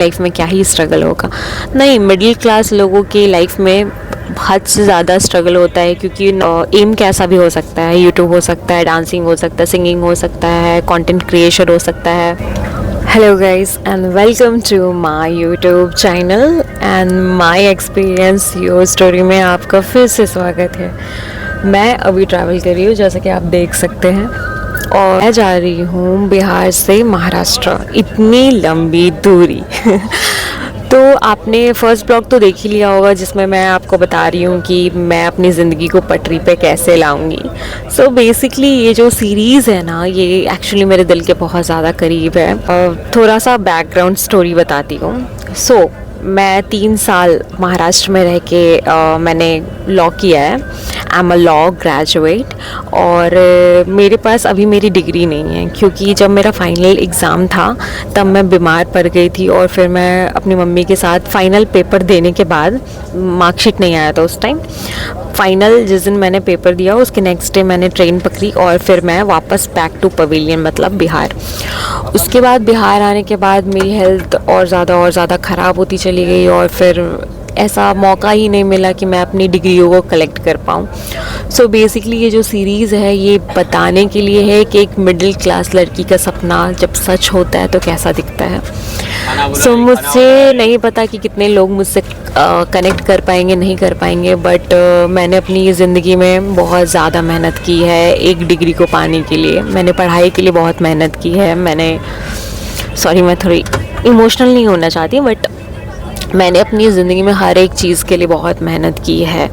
Life में क्या ही struggle होगा। नहीं, मिडिल क्लास लोगों की लाइफ में हद से ज़्यादा स्ट्रगल होता है, क्योंकि एम कैसा भी हो सकता है। यूट्यूब हो सकता है, डांसिंग हो सकता है, सिंगिंग हो सकता है, कंटेंट क्रिएशन हो सकता है। Hello guys and welcome to my YouTube channel and my experience your story में आपका फिर से स्वागत है। मैं अभी ट्रैवल कर रही हूँ, जैसा कि आप देख सकते हैं, और मैं जा रही हूँ बिहार से महाराष्ट्र, इतनी लंबी दूरी। तो आपने फर्स्ट ब्लॉग तो देख ही लिया होगा, जिसमें मैं आपको बता रही हूँ कि मैं अपनी ज़िंदगी को पटरी पे कैसे लाऊंगी। सो बेसिकली ये जो सीरीज़ है ना, ये एक्चुअली मेरे दिल के बहुत ज़्यादा करीब है। थोड़ा सा बैकग्राउंड स्टोरी बताती हूँ। मैं 3 साल महाराष्ट्र में रह के मैंने लॉ किया है। I am a law graduate, और मेरे पास अभी मेरी डिग्री नहीं है, क्योंकि जब मेरा फाइनल एग्ज़ाम था तब मैं बीमार पड़ गई थी, और फिर मैं अपनी मम्मी के साथ फ़ाइनल पेपर देने के बाद, मार्कशीट नहीं आया था उस टाइम, फाइनल जिस दिन मैंने पेपर दिया उसके नेक्स्ट डे मैंने ट्रेन पकड़ी और फिर मैं वापस बैक टू पवेलियन, मतलब बिहार। उसके बाद बिहार आने के बाद मेरी हेल्थ और ज़्यादा ख़राब होती चली गई, और फिर ऐसा मौका ही नहीं मिला कि मैं अपनी डिग्रियों को कलेक्ट कर पाऊँ। सो बेसिकली ये जो सीरीज़ है ये बताने के लिए है कि एक मिडिल क्लास लड़की का सपना जब सच होता है तो कैसा दिखता है। सो मुझसे नहीं पता कि कितने लोग मुझसे कनेक्ट कर पाएंगे, नहीं कर पाएंगे, बट मैंने अपनी ज़िंदगी में बहुत ज़्यादा मेहनत की है एक डिग्री को पाने के लिए। मैंने पढ़ाई के लिए बहुत मेहनत की है। मैं थोड़ी इमोशनल नहीं होना चाहती, बट मैंने अपनी ज़िंदगी में हर एक चीज़ के लिए बहुत मेहनत की है।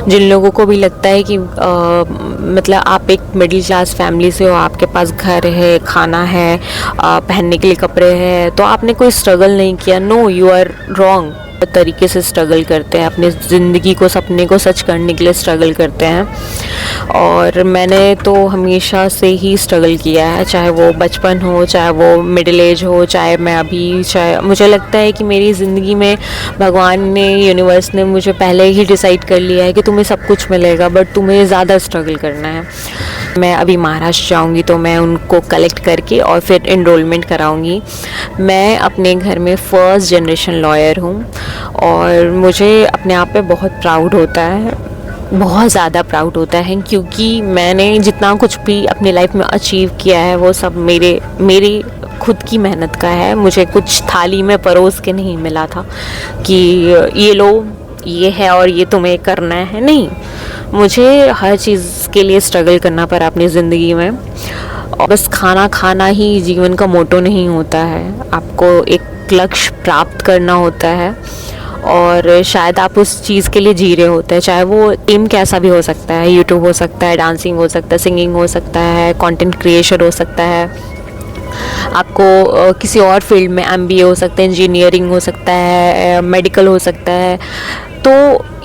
जिन लोगों को भी लगता है कि मतलब आप एक मिडिल क्लास फैमिली से हो, आपके पास घर है, खाना है, पहनने के लिए कपड़े हैं, तो आपने कोई स्ट्रगल नहीं किया। No, you are wrong. तरीके से स्ट्रगल करते हैं, अपनी ज़िंदगी को, सपने को सच करने के लिए स्ट्रगल करते हैं। और मैंने तो हमेशा से ही स्ट्रगल किया है, चाहे वो बचपन हो, चाहे वो मिडिल एज हो, चाहे मुझे लगता है कि मेरी ज़िंदगी में भगवान ने, यूनिवर्स ने मुझे पहले ही डिसाइड कर लिया है कि तुम्हें सब कुछ मिलेगा, बट तुम्हें ज़्यादा स्ट्रगल करना है। मैं अभी महाराष्ट्र जाऊँगी तो मैं उनको कलेक्ट करके और फिर एनरोलमेंट कराऊँगी। मैं अपने घर में फर्स्ट जनरेशन लॉयर हूँ, और मुझे अपने आप पे बहुत प्राउड होता है, बहुत ज़्यादा प्राउड होता है, क्योंकि मैंने जितना कुछ भी अपनी लाइफ में अचीव किया है वो सब मेरी खुद की मेहनत का है। मुझे कुछ थाली में परोस के नहीं मिला था कि ये लो, ये है और ये तुम्हें करना है। नहीं, मुझे हर चीज़ के लिए स्ट्रगल करना पड़ा अपनी ज़िंदगी में। और बस खाना खाना ही जीवन का मोटो नहीं होता है, आपको एक लक्ष्य प्राप्त करना होता है, और शायद आप उस चीज़ के लिए जी रहे होते हैं, चाहे वो एम कैसा भी हो सकता है। यूट्यूब हो सकता है, डांसिंग हो सकता है, सिंगिंग हो सकता है, कंटेंट क्रिएशन हो सकता है, आपको किसी और फील्ड में एमबीए हो सकता है, इंजीनियरिंग हो सकता है, मेडिकल हो सकता है। तो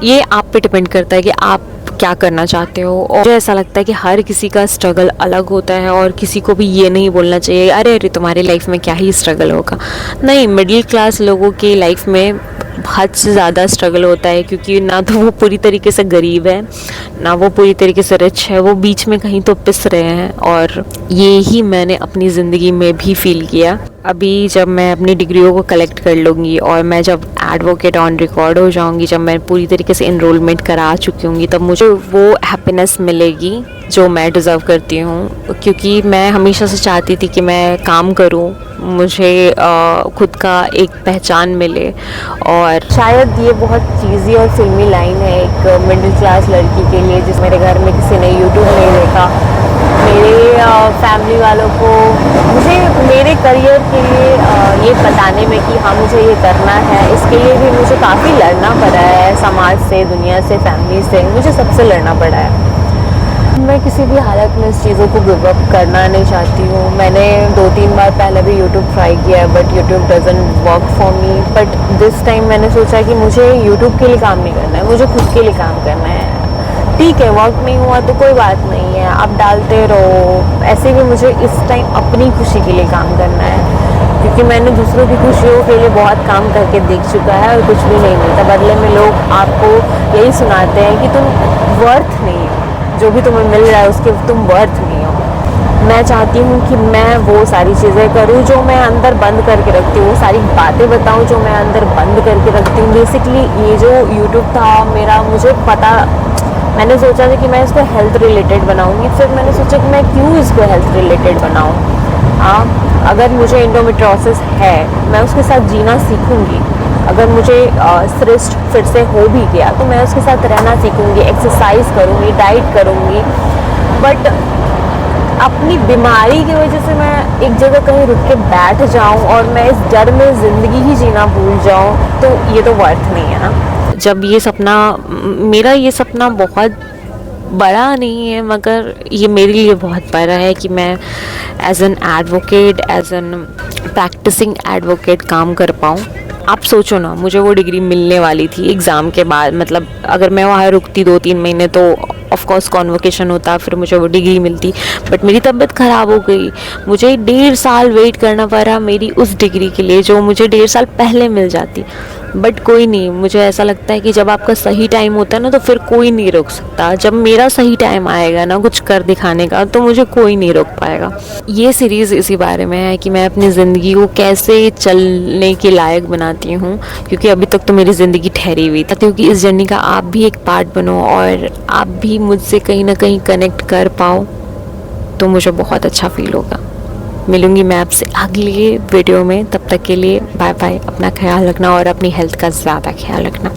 ये आप पे डिपेंड करता है कि आप क्या करना चाहते हो। और मुझे ऐसा लगता है कि हर किसी का स्ट्रगल अलग होता है, और किसी को भी ये नहीं बोलना चाहिए अरे तुम्हारी लाइफ में क्या ही स्ट्रगल होगा। नहीं, मिडिल क्लास लोगों की लाइफ में हद से ज़्यादा स्ट्रगल होता है, क्योंकि ना तो वो पूरी तरीके से गरीब है, ना वो पूरी तरीके से रिच है, वो बीच में कहीं तो पिस रहे हैं। और ये ही मैंने अपनी ज़िंदगी में भी फील किया। अभी जब मैं अपनी डिग्रियों को कलेक्ट कर लूँगी और मैं जब एडवोकेट ऑन रिकॉर्ड हो जाऊँगी, जब मैं पूरी तरीके से एनरोलमेंट करा चुकी होंगी, तब मुझे वो हैप्पीनेस मिलेगी जो मैं डिज़र्व करती हूँ। क्योंकि मैं हमेशा से चाहती थी कि मैं काम करूँ, मुझे खुद का एक पहचान मिले। और शायद ये बहुत चीज़ी और फिल्मी लाइन है एक मिडिल क्लास लड़की के लिए, जिस मेरे घर में किसी ने यूट्यूब नहीं देखा, मेरे फैमिली वालों को मुझे मेरे करियर के लिए ये बताने में कि हाँ मुझे ये करना है, इसके लिए भी मुझे काफ़ी लड़ना पड़ा है, समाज से, दुनिया से, फैमिली से, मुझे सबसे लड़ना पड़ा है। मैं किसी भी हालत में इस चीज़ों को गिव अप करना नहीं चाहती हूँ। मैंने 2-3 बार पहले भी यूट्यूब ट्राई किया है, but YouTube doesn't work for me. But this time मैंने सोचा कि मुझे यूट्यूब के लिए काम नहीं करना है, मुझे खुद के लिए काम करना है। ठीक है, वर्क नहीं हुआ तो कोई बात नहीं है, आप डालते रहो। ऐसे भी मुझे इस टाइम अपनी खुशी के लिए काम करना है, क्योंकि मैंने दूसरों की खुशियों के लिए बहुत काम करके देख चुका है और कुछ भी नहीं मिलता। बदले में लोग आपको यही सुनाते हैं कि तुम वर्थ नहीं हो, जो भी तुम्हें मिल रहा है उसके तुम वर्थ नहीं हो। मैं चाहती हूँ कि मैं वो सारी चीज़ें करूँ जो मैं अंदर बंद करके रखती हूँ, वो सारी बातें बताऊँ जो मैं अंदर बंद करके रखती हूँ। बेसिकली ये जो यूट्यूब था मेरा, मुझे पता, मैंने सोचा था कि मैं इसको हेल्थ रिलेटेड बनाऊँगी, फिर मैंने सोचा कि मैं क्यों इसको हेल्थ रिलेटेड बनाऊँ। अगर मुझे एंडोमेट्रियोसिस है, मैं उसके साथ जीना सीखूँगी। अगर मुझे सिस्ट फिर से हो भी गया तो मैं उसके साथ रहना सीखूँगी, एक्सरसाइज करूँगी, डाइट करूँगी। बट अपनी बीमारी की वजह से मैं एक जगह कहीं रुक के बैठ जाऊं और मैं इस डर में ज़िंदगी ही जीना भूल जाऊं, तो ये तो वर्थ नहीं है ना। जब ये सपना, मेरा ये सपना बहुत बड़ा नहीं है, मगर ये मेरे लिए बहुत बड़ा है कि मैं as an advocate, as an practising advocate काम कर पाऊँ। आप सोचो ना, मुझे वो डिग्री मिलने वाली थी एग्ज़ाम के बाद, मतलब अगर मैं वहाँ रुकती 2-3 महीने तो ऑफ कोर्स कॉन्वोकेशन होता, फिर मुझे वो डिग्री मिलती। बट मेरी तबीयत ख़राब हो गई, मुझे 1.5 साल वेट करना पड़ा मेरी उस डिग्री के लिए जो मुझे 1.5 साल पहले मिल जाती। बट कोई नहीं, मुझे ऐसा लगता है कि जब आपका सही टाइम होता है ना तो फिर कोई नहीं रोक सकता। जब मेरा सही टाइम आएगा ना कुछ कर दिखाने का, तो मुझे कोई नहीं रोक पाएगा। ये सीरीज़ इसी बारे में है कि मैं अपनी ज़िंदगी को कैसे चलने के लायक बनाती हूँ, क्योंकि अभी तक तो मेरी ज़िंदगी ठहरी हुई था। क्योंकि इस जर्नी का आप भी एक पार्ट बनो और आप भी मुझसे कहीं ना कहीं कनेक्ट कर पाओ, तो मुझे बहुत अच्छा फील होगा। मिलूंगी मैं आपसे अगली वीडियो में, तब तक के लिए बाय बाय। अपना ख्याल रखना और अपनी हेल्थ का ज़्यादा ख्याल रखना।